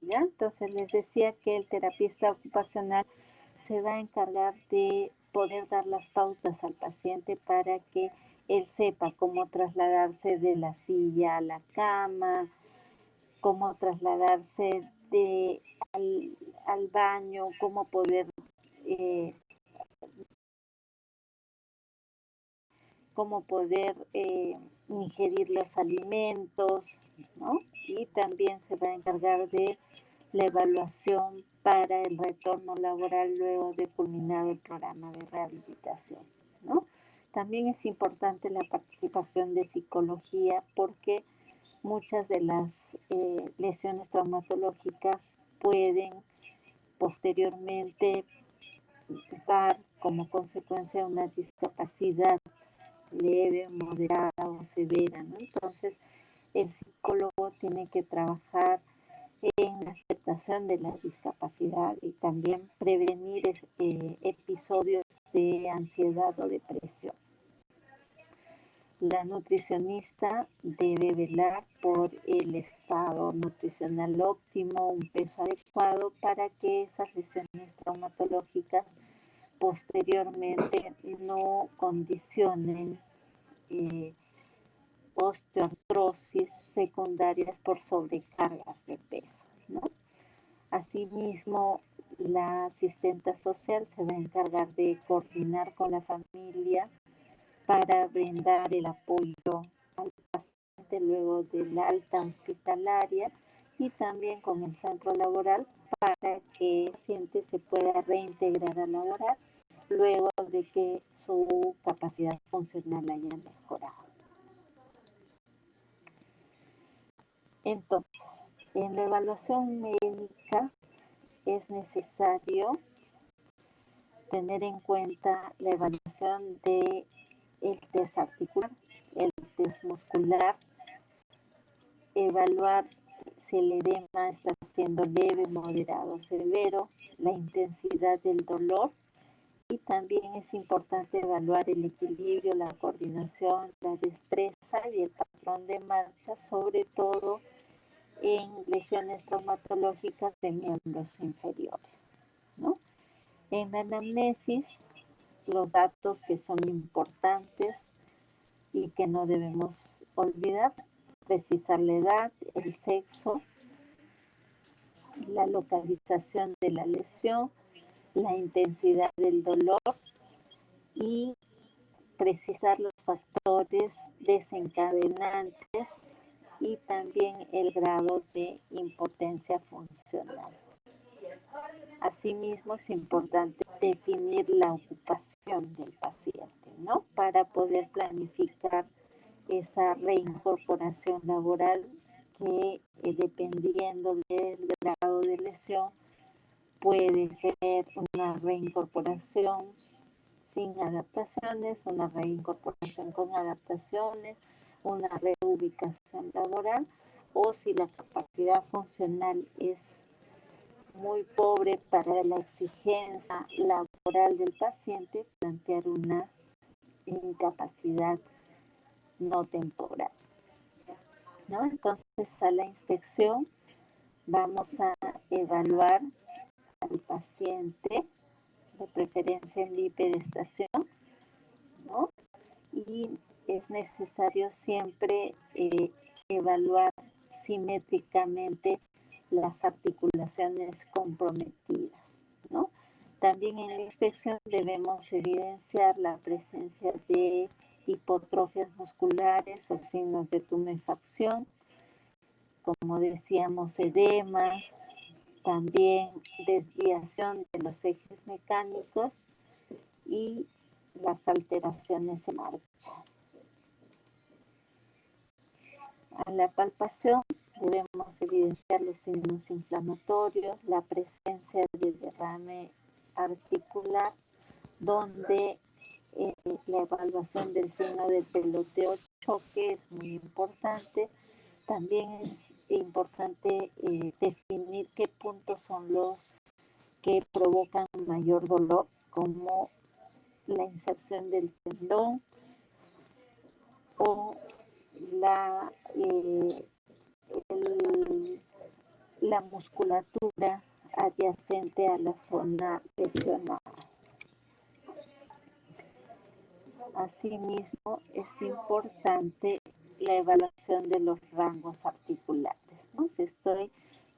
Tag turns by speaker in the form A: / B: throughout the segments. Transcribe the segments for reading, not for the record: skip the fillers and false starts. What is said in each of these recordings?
A: ¿ya? Entonces les decía que el terapista ocupacional se va a encargar de poder dar las pautas al paciente para que él sepa cómo trasladarse de la silla a la cama, cómo trasladarse al baño, eh, cómo poder ingerir los alimentos, ¿no? Y también se va a encargar de la evaluación para el retorno laboral luego de culminado el programa de rehabilitación, ¿no? También es importante la participación de psicología porque muchas de las lesiones traumatológicas pueden posteriormente dar como consecuencia una discapacidad leve, moderada o severa, ¿no? Entonces, el psicólogo tiene que trabajar en la aceptación de la discapacidad y también prevenir episodios de ansiedad o depresión. La nutricionista debe velar por el estado nutricional óptimo, un peso adecuado para que esas lesiones traumatológicas posteriormente no condicionen osteoartrosis secundarias por sobrecargas de peso, ¿no? Asimismo, la asistenta social se va a encargar de coordinar con la familia para brindar el apoyo al paciente luego del alta hospitalaria y también con el centro laboral para que el paciente se pueda reintegrar a laborar luego de que su capacidad funcional haya mejorado. Entonces, en la evaluación médica es necesario tener en cuenta la evaluación de el test articular, el test muscular, evaluar si el edema está siendo leve, moderado o severo, la intensidad del dolor y también es importante evaluar el equilibrio, la coordinación, la destreza y el patrón de marcha, sobre todo en lesiones traumatológicas de miembros inferiores, ¿no? En la anamnesis, los datos que son importantes y que no debemos olvidar: precisar la edad, el sexo, la localización de la lesión, la intensidad del dolor y precisar los factores desencadenantes y también el grado de impotencia funcional. Asimismo, es importante definir la ocupación del paciente, ¿no? Para poder planificar esa reincorporación laboral que, dependiendo del grado de lesión, puede ser una reincorporación sin adaptaciones, una reincorporación con adaptaciones, una reubicación laboral, o si la capacidad funcional es muy pobre para la exigencia laboral del paciente, plantear una incapacidad no temporal, ¿no? Entonces, a la inspección vamos a evaluar al paciente, de preferencia en bipedestación, ¿no? Y es necesario siempre evaluar simétricamente las articulaciones comprometidas, ¿no? También en la inspección debemos evidenciar la presencia de hipotrofias musculares o signos de tumefacción, como decíamos, edemas, también desviación de los ejes mecánicos y las alteraciones en marcha. A la palpación debemos evidenciar los signos inflamatorios, la presencia de derrame articular, donde la evaluación del signo del peloteo choque es muy importante. También es importante definir qué puntos son los que provocan mayor dolor, como la inserción del tendón o el la musculatura adyacente a la zona lesionada. Asimismo, es importante la evaluación de los rangos articulares, ¿no? Si estoy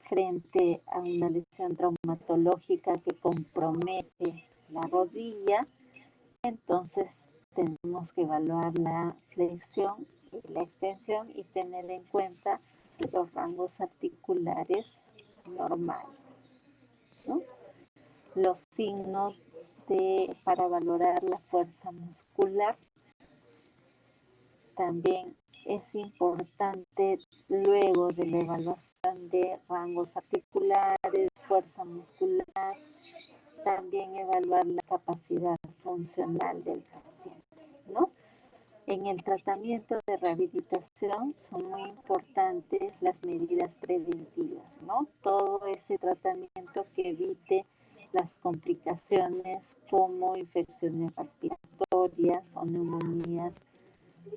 A: frente a una lesión traumatológica que compromete la rodilla, entonces tenemos que evaluar la flexión y la extensión y tener en cuenta los rangos articulares normales, ¿no? Los signos para valorar la fuerza muscular. También es importante, luego de la evaluación de rangos articulares, fuerza muscular, también evaluar la capacidad funcional del paciente, ¿no? En el tratamiento de rehabilitación son muy importantes las medidas preventivas, ¿no? Todo ese tratamiento que evite las complicaciones como infecciones respiratorias o neumonías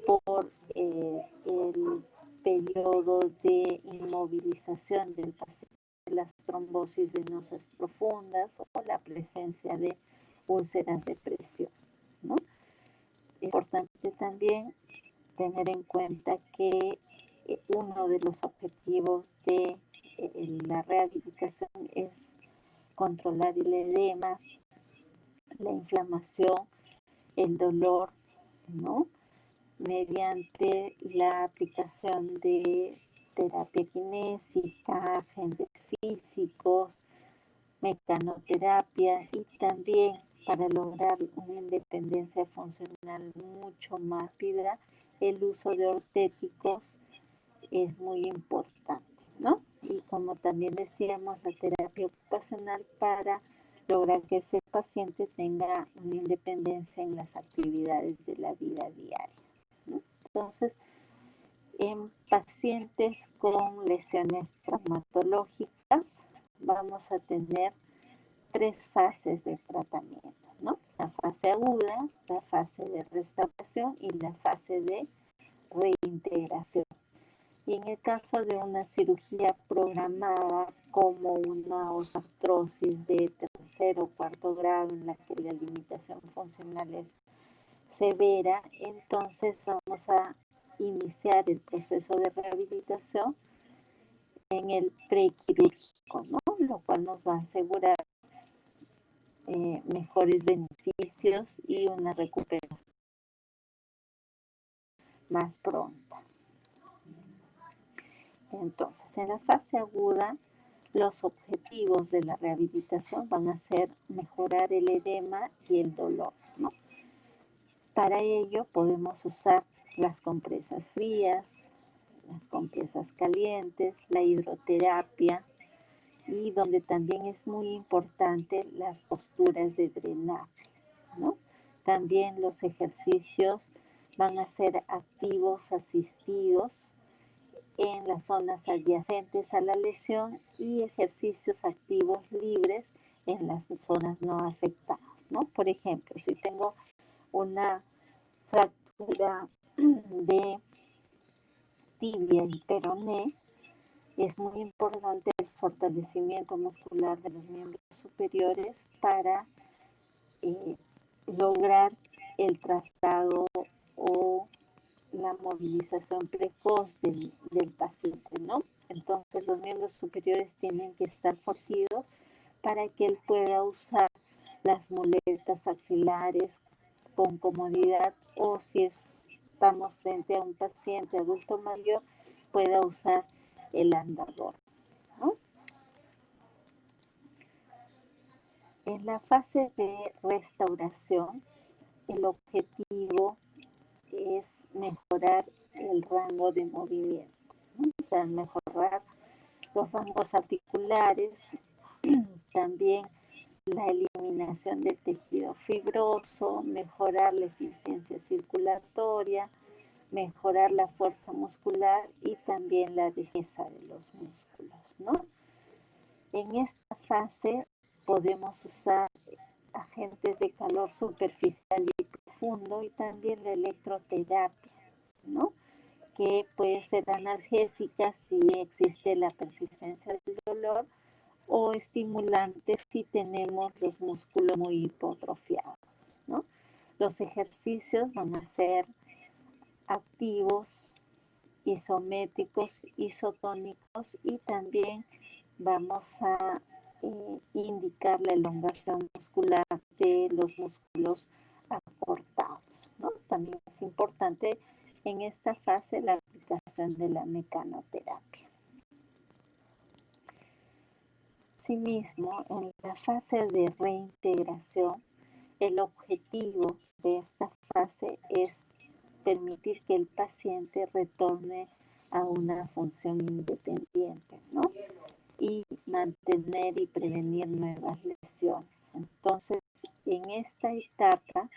A: por el periodo de inmovilización del paciente, las trombosis venosas profundas o la presencia de úlceras de presión, ¿no? Es importante también tener en cuenta que uno de los objetivos de la rehabilitación es controlar el edema, la inflamación, el dolor, ¿no? Mediante la aplicación de terapia kinésica, agentes físicos, mecanoterapia y también para lograr una independencia funcional mucho más rápida, el uso de ortéticos es muy importante, ¿no? Y como también decíamos, la terapia ocupacional para lograr que ese paciente tenga una independencia en las actividades de la vida diaria, ¿no? Entonces, en pacientes con lesiones traumatológicas vamos a tener 3 fases de tratamiento, ¿no? La fase aguda, la fase de restauración y la fase de reintegración. Y en el caso de una cirugía programada como una osteoartrosis de tercer o cuarto grado en la que la limitación funcional es severa, entonces vamos a iniciar el proceso de rehabilitación en el prequirúrgico, ¿no? Lo cual nos va a asegurar mejores beneficios y una recuperación más pronta. Entonces, en la fase aguda, los objetivos de la rehabilitación van a ser mejorar el edema y el dolor, ¿no? Para ello podemos usar las compresas frías, las compresas calientes, la hidroterapia y donde también es muy importante las posturas de drenaje, ¿no? También los ejercicios van a ser activos asistidos en las zonas adyacentes a la lesión y ejercicios activos libres en las zonas no afectadas, ¿no? Por ejemplo, si tengo una fractura de tibia y peroné, es muy importante el fortalecimiento muscular de los miembros superiores para lograr el traslado o la movilización precoz del paciente, ¿no? Entonces los miembros superiores tienen que estar forcidos para que él pueda usar las muletas axilares con comodidad o si estamos frente a un paciente adulto mayor, pueda usar el andador, ¿no? En la fase de restauración, el objetivo es mejorar el rango de movimiento, ¿no? O sea, mejorar los rangos articulares, también la eliminación del tejido fibroso, mejorar la eficiencia circulatoria, mejorar la fuerza muscular y también la destreza de los músculos, ¿no? En esta fase podemos usar agentes de calor superficial y profundo y también la electroterapia, ¿no? que puede ser analgésica si existe la persistencia del dolor o estimulantes si tenemos los músculos muy hipotrofiados, ¿no? Los ejercicios van a ser activos, isométricos, isotónicos y también vamos a indicar la elongación muscular de los músculos acortados, ¿no? También es importante en esta fase la aplicación de la mecanoterapia. Asimismo, en la fase de reintegración, el objetivo de esta fase es permitir que el paciente retorne a una función independiente, ¿no? Y mantener y prevenir nuevas lesiones. Entonces, en esta etapa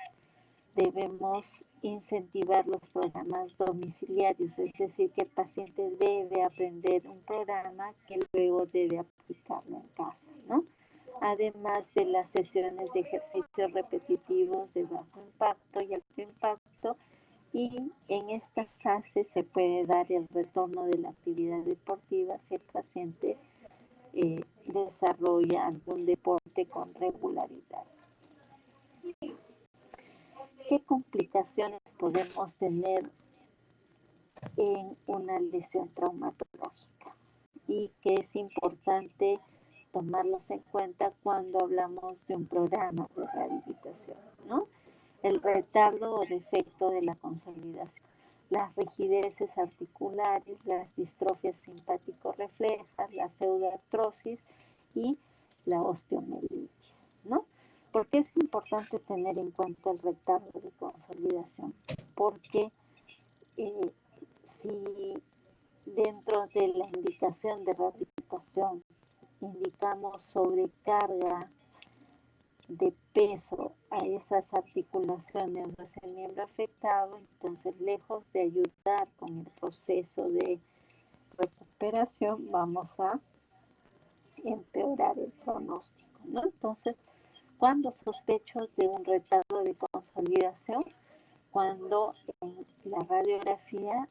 A: debemos incentivar los programas domiciliarios, es decir, que el paciente debe aprender un programa que luego debe aplicarlo en casa, ¿no? Además de las sesiones de ejercicios repetitivos de bajo impacto y alto impacto, y en esta fase se puede dar el retorno de la actividad deportiva si el paciente desarrolla algún deporte con regularidad. ¿Qué complicaciones podemos tener en una lesión traumatológica? Y que es importante tomarlos en cuenta cuando hablamos de un programa de rehabilitación, ¿no? El retardo o defecto de la consolidación, las rigideces articulares, las distrofias simpático-reflejas, la pseudoartrosis y la osteomielitis, ¿no? ¿Por qué es importante tener en cuenta el retardo de consolidación? Porque si dentro de la indicación de rehabilitación indicamos sobrecarga de peso a esas articulaciones o ese miembro afectado, entonces lejos de ayudar con el proceso de recuperación, vamos a empeorar el pronóstico, ¿no? Entonces, cuando sospecho de un retardo de consolidación, cuando en la radiografía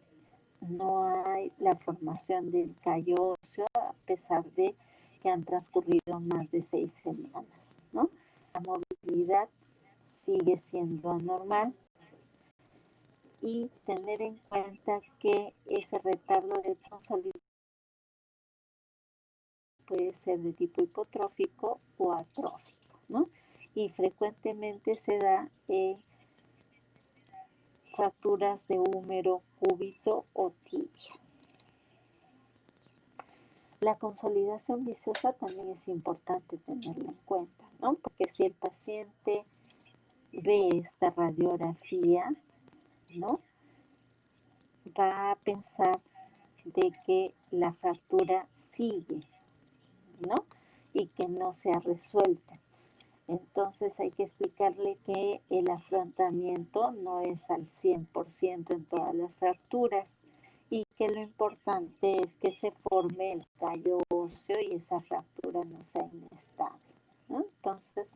A: no hay la formación del callo óseo a pesar de que han transcurrido más de 6 semanas, ¿no? La movilidad sigue siendo anormal y tener en cuenta que ese retardo de consolidación puede ser de tipo hipotrófico o atrófico, ¿no? Y frecuentemente se da en fracturas de húmero, cúbito o tibia. La consolidación viciosa también es importante tenerla en cuenta, ¿no? Porque si el paciente ve esta radiografía, ¿no? Va a pensar de que la fractura sigue, ¿no? Y que no se ha resuelto. Entonces hay que explicarle que el afrontamiento no es al 100% en todas las fracturas y que lo importante es que se forme el callo óseo y esa fractura no sea inestable, ¿no? Entonces,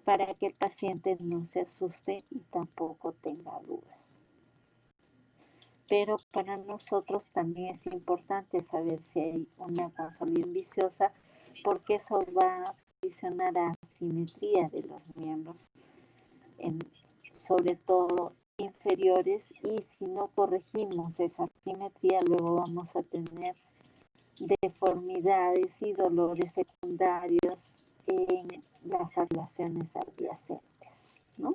A: para que el paciente no se asuste y tampoco tenga dudas. Pero para nosotros también es importante saber si hay una consolidación viciosa, porque eso va a condicionar a asimetría de los miembros, sobre todo inferiores, y si no corregimos esa asimetría, luego vamos a tener deformidades y dolores secundarios en las relaciones adyacentes, ¿no?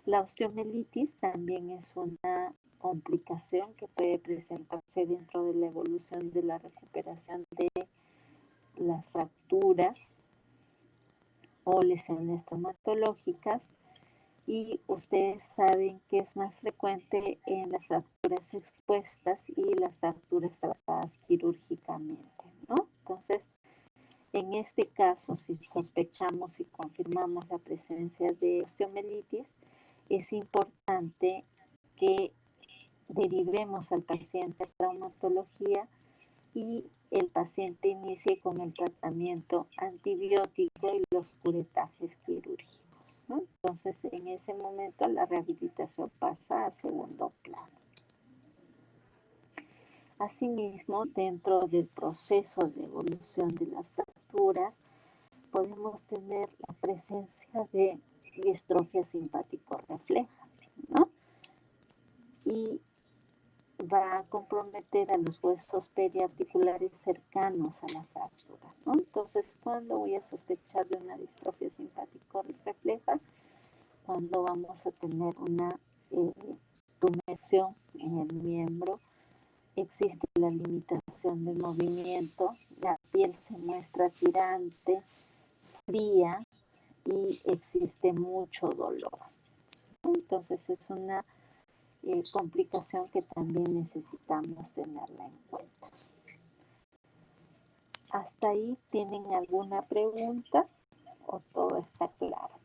A: La osteomielitis también es una complicación que puede presentarse dentro de la evolución de la recuperación de las fracturas o lesiones traumatológicas, y ustedes saben que es más frecuente en las fracturas expuestas y las fracturas tratadas quirúrgicamente, ¿no? Entonces, en este caso, si sospechamos y confirmamos la presencia de osteomielitis, es importante que derivemos al paciente a traumatología y el paciente inicie con el tratamiento antibiótico y los curetajes quirúrgicos, ¿no? Entonces, en ese momento la rehabilitación pasa a segundo plano. Asimismo, dentro del proceso de evolución de las fracturas, podemos tener la presencia de distrofia simpático-refleja, ¿no? Y va a comprometer a los huesos periarticulares cercanos a la fractura, ¿no? Entonces, ¿cuándo voy a sospechar de una distrofia simpático-refleja? Cuando vamos a tener una tumefación en el miembro, existe la limitación del movimiento, la piel se muestra tirante, fría y existe mucho dolor. Entonces es una complicación que también necesitamos tenerla en cuenta. ¿Hasta ahí tienen alguna pregunta o todo está claro?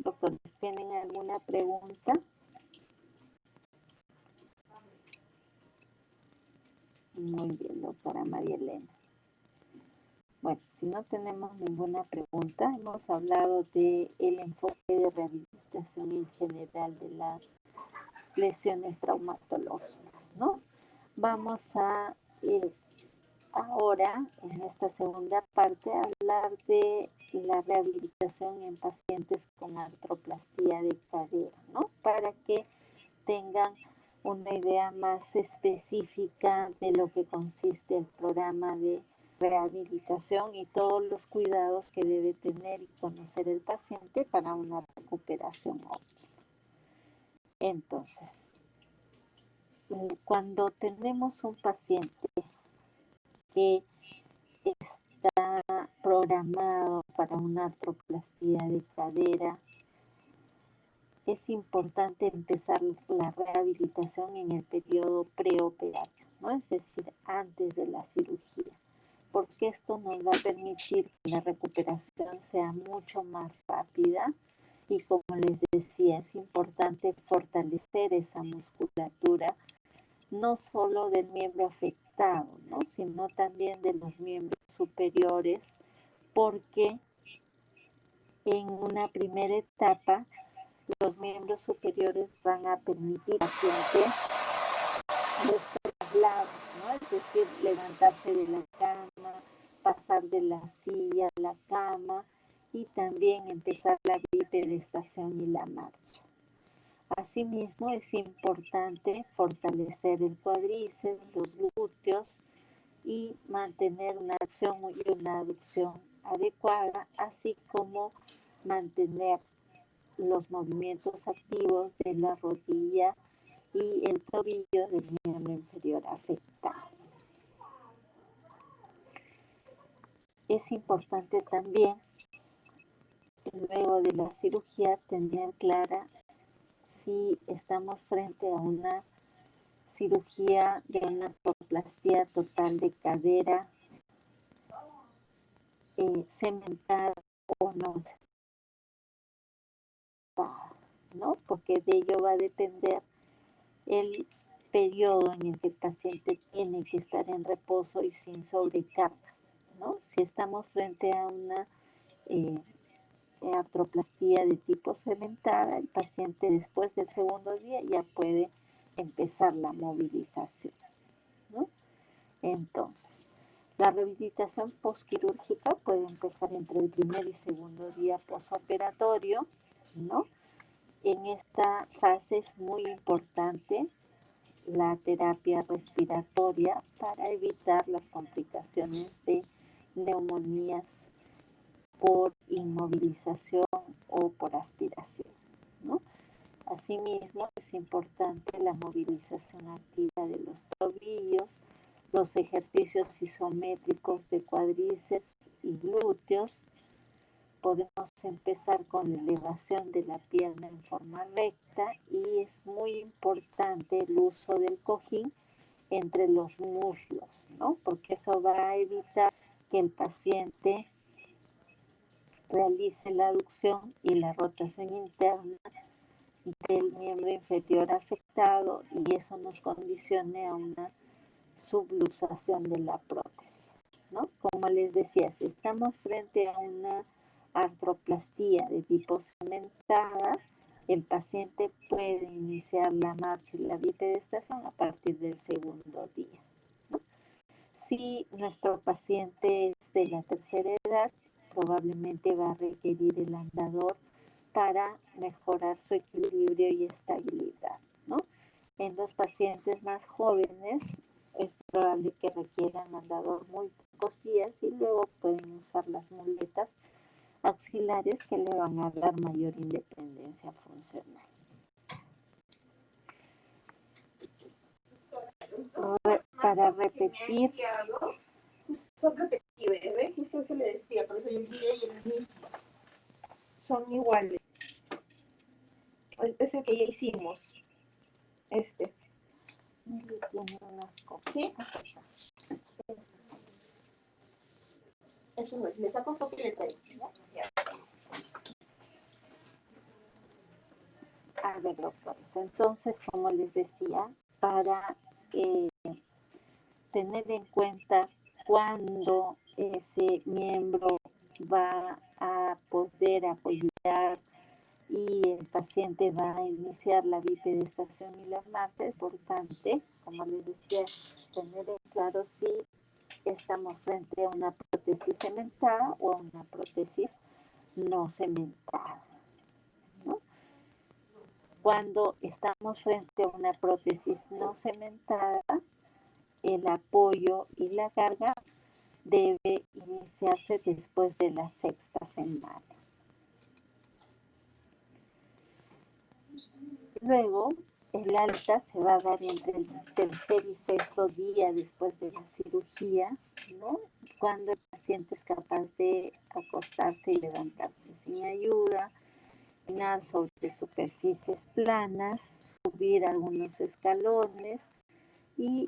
A: Doctores, ¿tienen alguna pregunta? Muy bien, doctora María Elena. Bueno, si no tenemos ninguna pregunta, hemos hablado del enfoque de rehabilitación en general de las lesiones traumatológicas, ¿no? Vamos a ahora, en esta segunda parte, hablar de la rehabilitación en pacientes con artroplastía de cadera, ¿no? Para que tengan una idea más específica de lo que consiste el programa de rehabilitación y todos los cuidados que debe tener y conocer el paciente para una recuperación óptima. Entonces, cuando tenemos un paciente que está programado para una artroplastía de cadera, es importante empezar la rehabilitación en el periodo preoperatorio, ¿no? Es decir, antes de la cirugía, porque esto nos va a permitir que la recuperación sea mucho más rápida y, como les decía, es importante fortalecer esa musculatura, no solo del miembro afectado, ¿no? Sino también de los miembros superiores, porque en una primera etapa los miembros superiores van a permitir al paciente los traslados, ¿no? Es decir, levantarse de la cama, pasar de la silla a la cama y también empezar la bipedestación y la marcha. Asimismo, es importante fortalecer el cuádriceps, los glúteos y mantener una acción y una aducción adecuada, así como mantener los movimientos activos de la rodilla y el tobillo del miembro inferior afectado. Es importante también, luego de la cirugía, tener clara si estamos frente a una cirugía de una artroplastía total de cadera, cementada o no cementada, ¿no? Porque de ello va a depender el periodo en el que el paciente tiene que estar en reposo y sin sobrecargas, ¿no? Si estamos frente a una artroplastía de tipo cementada, el paciente después del segundo día ya puede empezar la movilización, ¿no? Entonces, la rehabilitación postquirúrgica puede empezar entre el primer y segundo día posoperatorio, ¿no? En esta fase es muy importante la terapia respiratoria para evitar las complicaciones de neumonías por inmovilización o por aspiración, ¿no? Asimismo, es importante la movilización activa de los tobillos, los ejercicios isométricos de cuádriceps y glúteos. Podemos empezar con la elevación de la pierna en forma recta y es muy importante el uso del cojín entre los muslos, ¿no? Porque eso va a evitar que el paciente realice la aducción y la rotación interna del miembro inferior afectado y eso nos condicione a una subluxación de la prótesis, ¿no? Como les decía, si estamos frente a una artroplastía de tipo cementada, el paciente puede iniciar la marcha y la bipedestación a partir del segundo día, ¿no? Si nuestro paciente es de la tercera edad, probablemente va a requerir el andador para mejorar su equilibrio y estabilidad, ¿no? En los pacientes más jóvenes es probable que requieran andador muy pocos días y luego pueden usar las muletas axilares que le van a dar mayor independencia funcional. Para repetir,
B: son repetibles, ¿ves? Justo se le decía, por eso yo envié y el mismo. Son iguales. Es el que ya hicimos. Este.
A: tiene unas copias.
B: ¿Sí? Eso no es. Le saco copia y le traigo.
A: A ver, doctores, entonces, como les decía, para tener en cuenta cuándo ese miembro va a poder apoyar y el paciente va a iniciar la bipedestación y las marchas, es importante, como les decía, tener en claro si estamos frente a una prótesis cementada o a una prótesis no cementada, ¿no? Cuando estamos frente a una prótesis no cementada, el apoyo y la carga debe iniciarse después de la sexta semana. Luego, el alta se va a dar entre el tercer y sexto día después de la cirugía, ¿no? Cuando el paciente es capaz de acostarse y levantarse sin ayuda, caminar sobre superficies planas, subir algunos escalones y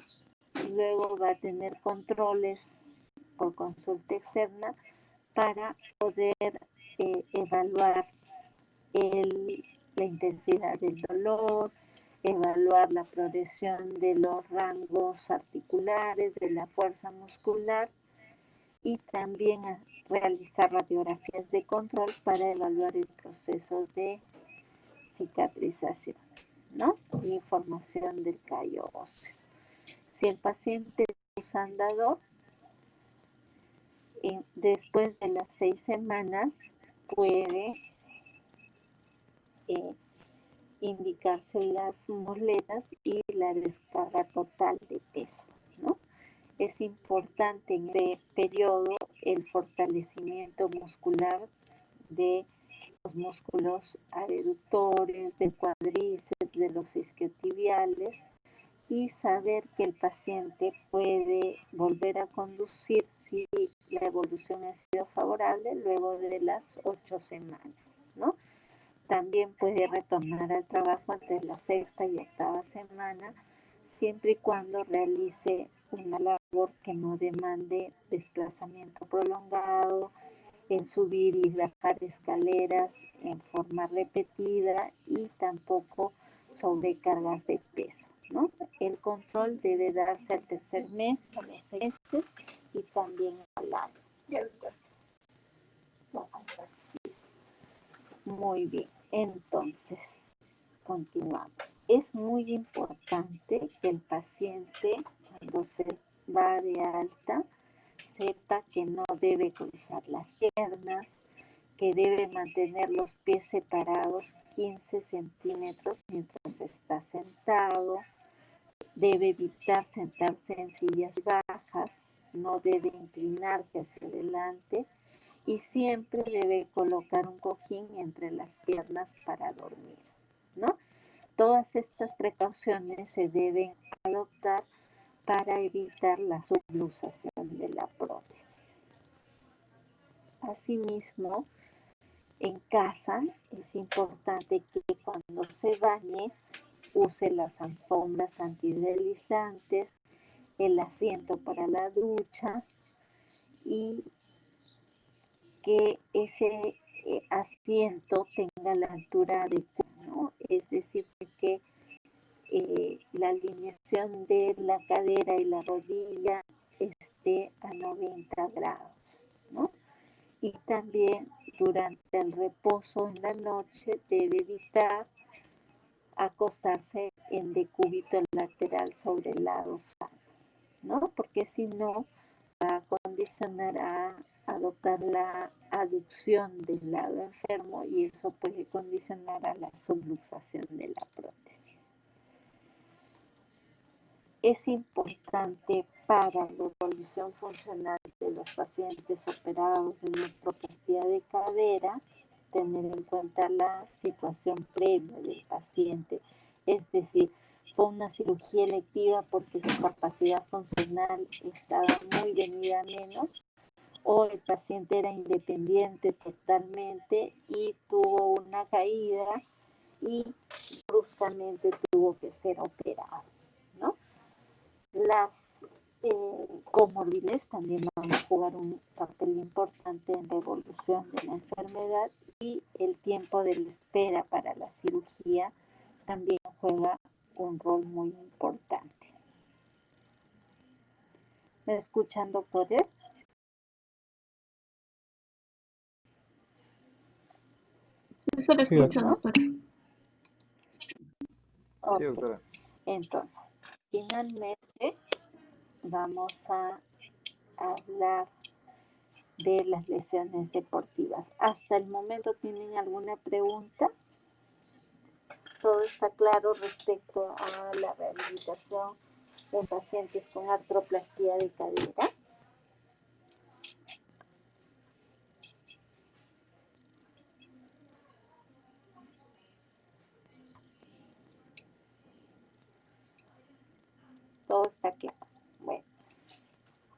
A: luego va a tener controles por consulta externa para poder evaluar la intensidad del dolor, evaluar la progresión de los rangos articulares, de la fuerza muscular y también realizar radiografías de control para evaluar el proceso de cicatrización, ¿no? Y formación del callo óseo. Si el paciente usa andador, después de las 6 semanas puede indicarse las muletas y la descarga total de peso, ¿no? Es importante en este periodo el fortalecimiento muscular de los músculos abductores, del cuádriceps, de los isquiotibiales y saber que el paciente puede volver a conducir si la evolución ha sido favorable luego de las 8 semanas, ¿no? También puede retornar al trabajo entre la sexta y octava semana, siempre y cuando realice una labor que no demande desplazamiento prolongado, en subir y bajar escaleras en forma repetida y tampoco sobrecargas de peso, ¿no? El control debe darse al tercer mes, a los 6 meses y también al año. Muy bien, entonces continuamos. Es muy importante que el paciente cuando se va de alta sepa que no debe cruzar las piernas, que debe mantener los pies separados 15 centímetros mientras está sentado, debe evitar sentarse en sillas bajas, no debe inclinarse hacia adelante y siempre debe colocar un cojín entre las piernas para dormir, ¿no? Todas estas precauciones se deben adoptar para evitar la subluxación de la prótesis. Asimismo, en casa es importante que cuando se bañe use las alfombras antideslizantes, el asiento para la ducha y que ese asiento tenga la altura adecuada, ¿no? es decir, que la alineación de la cadera y la rodilla esté a 90 grados, ¿no? Y también durante el reposo en la noche debe evitar acostarse en decúbito lateral sobre el lado sano, ¿no? Porque si no va a condicionar a adoptar la aducción del lado enfermo y eso puede condicionar a la subluxación de la prótesis. Es importante para la evolución funcional de los pacientes operados de nefroplastia de cadera tener en cuenta la situación previa del paciente, es decir, fue una cirugía electiva porque su capacidad funcional estaba muy venida a menos, o el paciente era independiente totalmente y tuvo una caída y bruscamente tuvo que ser operado, ¿no? Las comorbilidades también van a jugar un papel importante en la evolución de la enfermedad y el tiempo de la espera para la cirugía también juega un rol muy importante. ¿Me escuchan, doctores?
B: Se le escucha,
A: ¿no?
B: doctora.
A: Okay.
C: Sí, doctora.
A: Entonces, finalmente vamos a hablar de las lesiones deportivas. ¿Hasta el momento tienen alguna pregunta? ¿Todo está claro respecto a la rehabilitación en pacientes con artroplastía de cadera? Todo está claro. Bueno,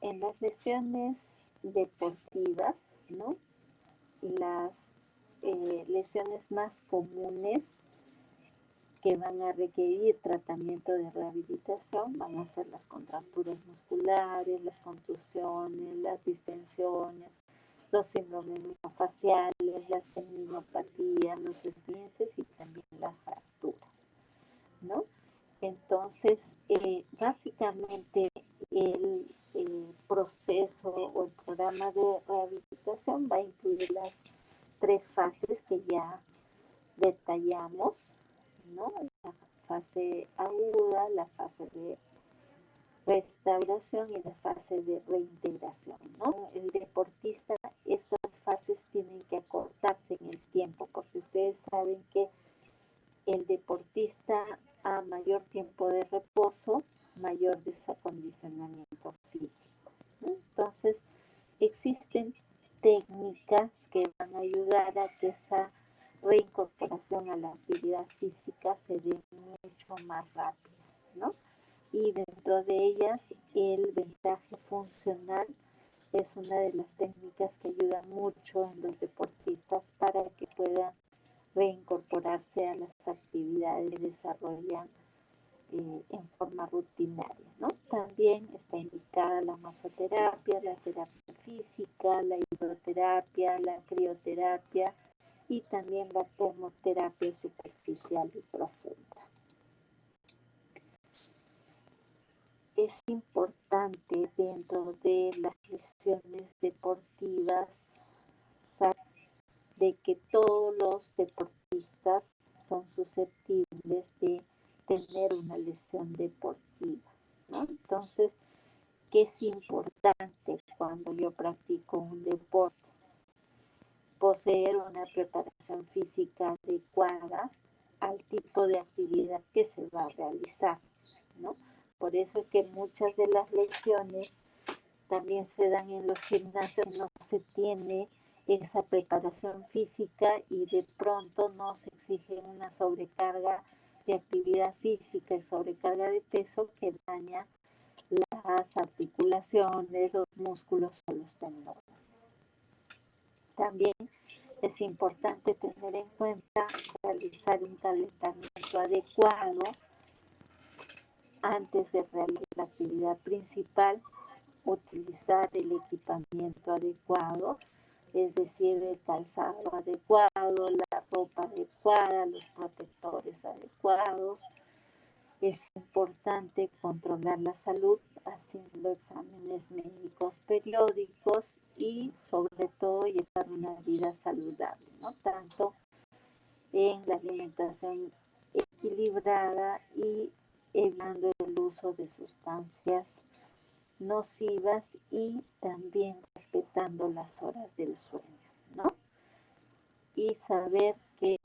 A: en las lesiones deportivas, ¿no? Las lesiones más comunes que van a requerir tratamiento de rehabilitación van a ser las contracturas musculares, las contusiones, las distensiones, los síndromes miofasciales, las tendinopatías, los esguinces y también las fracturas, ¿no? Entonces, básicamente el proceso o el programa de rehabilitación va a incluir las 3 fases que ya detallamos, ¿no? La fase aguda, la fase de restauración y la fase de reintegración, ¿no? El deportista, estas fases tienen que acortarse en el tiempo, porque ustedes saben que el deportista a mayor tiempo de reposo, mayor desacondicionamiento físico, ¿no? Entonces, existen técnicas que van a ayudar a que esa reincorporación a la actividad física se dé mucho más rápido, ¿no? Y dentro de ellas el vendaje funcional es una de las técnicas que ayuda mucho en los deportistas para que puedan reincorporarse a las actividades que desarrollan en forma rutinaria, ¿no? También está indicada la masoterapia, la terapia física, la hidroterapia, la crioterapia y también la termoterapia superficial y profunda. Es importante dentro de las lesiones deportivas saber de que todos los deportistas son susceptibles de tener una lesión deportiva, ¿no? Entonces, ¿qué es importante cuando yo practico un deporte? Poseer una preparación física adecuada al tipo de actividad que se va a realizar, ¿no? Por eso es que muchas de las lesiones también se dan en los gimnasios, no se tiene esa preparación física y de pronto no se exige una sobrecarga de actividad física y sobrecarga de peso que daña las articulaciones, los músculos o los tendones. También es importante tener en cuenta realizar un calentamiento adecuado antes de realizar la actividad principal, utilizar el equipamiento adecuado, es decir, el calzado adecuado, la ropa adecuada, los protectores adecuados. Es importante controlar la salud haciendo exámenes médicos periódicos y sobre todo llevar una vida saludable, ¿no? Tanto en la alimentación equilibrada y evitando el uso de sustancias nocivas y también respetando las horas del sueño, ¿no? Y saber que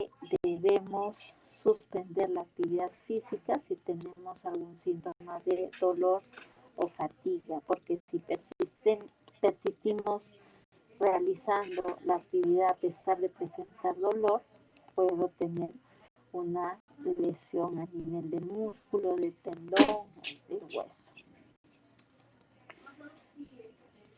A: debemos suspender la actividad física si tenemos algún síntoma de dolor o fatiga, porque si persistimos realizando la actividad a pesar de presentar dolor, puedo tener una lesión a nivel de músculo, de tendón, de hueso.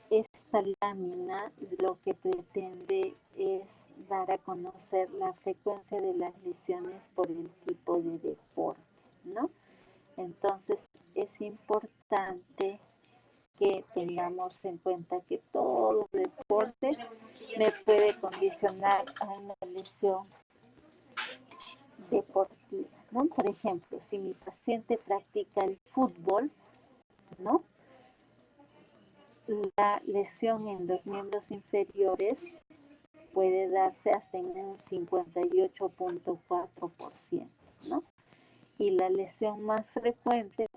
A: Esta lámina lo que pretende es dar a conocer la frecuencia de las lesiones por el tipo de deporte, ¿no? Entonces es importante que tengamos en cuenta que todo deporte me puede condicionar a una lesión deportiva, ¿no? Por ejemplo, si mi paciente practica el fútbol, ¿no? La lesión en los miembros inferiores puede darse hasta en un 58.4%, ¿no? Y la lesión más frecuente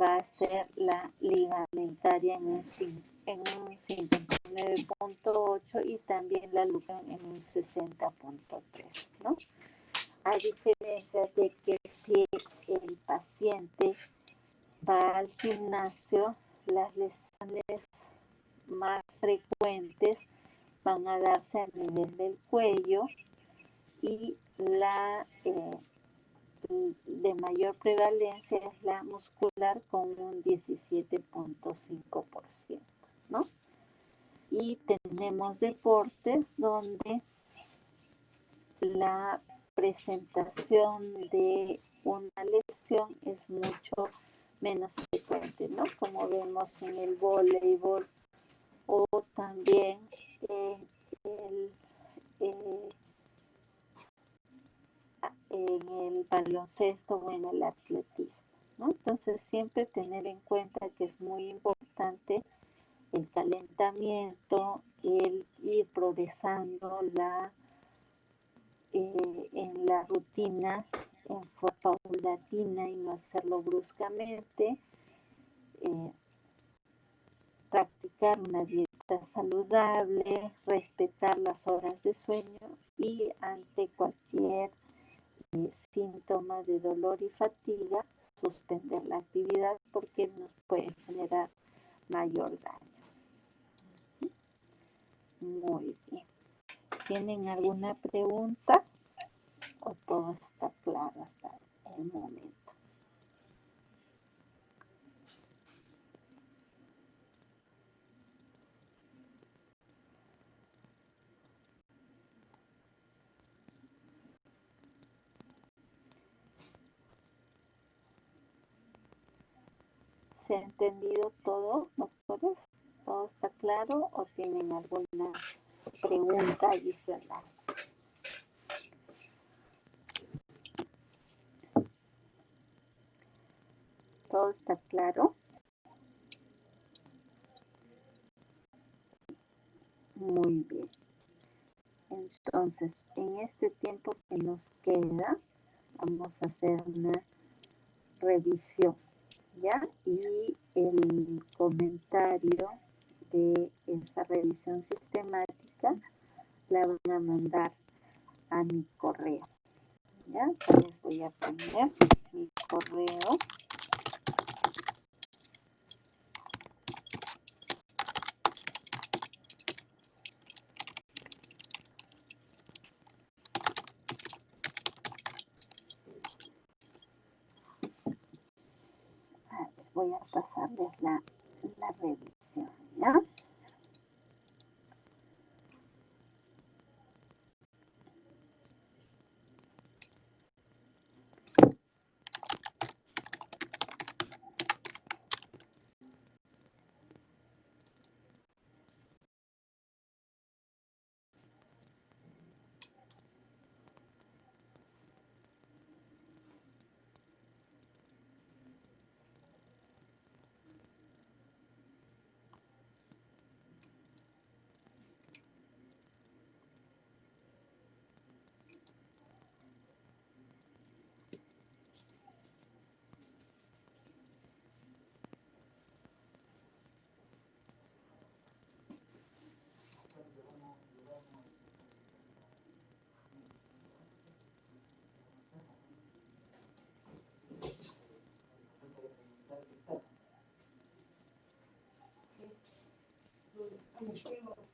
A: va a ser la ligamentaria en un 59.8% y también la lumbar en un 60.3%, ¿no? A diferencia de que si el paciente va al gimnasio, las lesiones más frecuentes van a darse a nivel del cuello y la de mayor prevalencia es la muscular con un 17.5%, ¿no? Y tenemos deportes donde la presentación de una lesión es mucho menos frecuente, ¿no? Como vemos en el voleibol o también en el baloncesto o en el atletismo, ¿no? Entonces siempre tener en cuenta que es muy importante el calentamiento, el ir progresando en la rutina en forma paulatina y no hacerlo bruscamente, practicar una dieta saludable, respetar las horas de sueño y ante cualquier síntoma de dolor y fatiga, suspender la actividad porque nos puede generar mayor daño. Muy bien. ¿Tienen alguna pregunta o todo está claro hasta el momento? ¿Se ha entendido todo, doctores? ¿Todo está claro o tienen alguna pregunta adicional? ¿Todo está claro? Muy bien. Entonces, en este tiempo que nos queda, vamos a hacer una revisión, ¿ya? Y el comentario de esa revisión sistemática la van a mandar a mi correo, ¿ya? Les voy a poner mi correo. Voy a pasarles la revisión, ¿ya?
B: Como que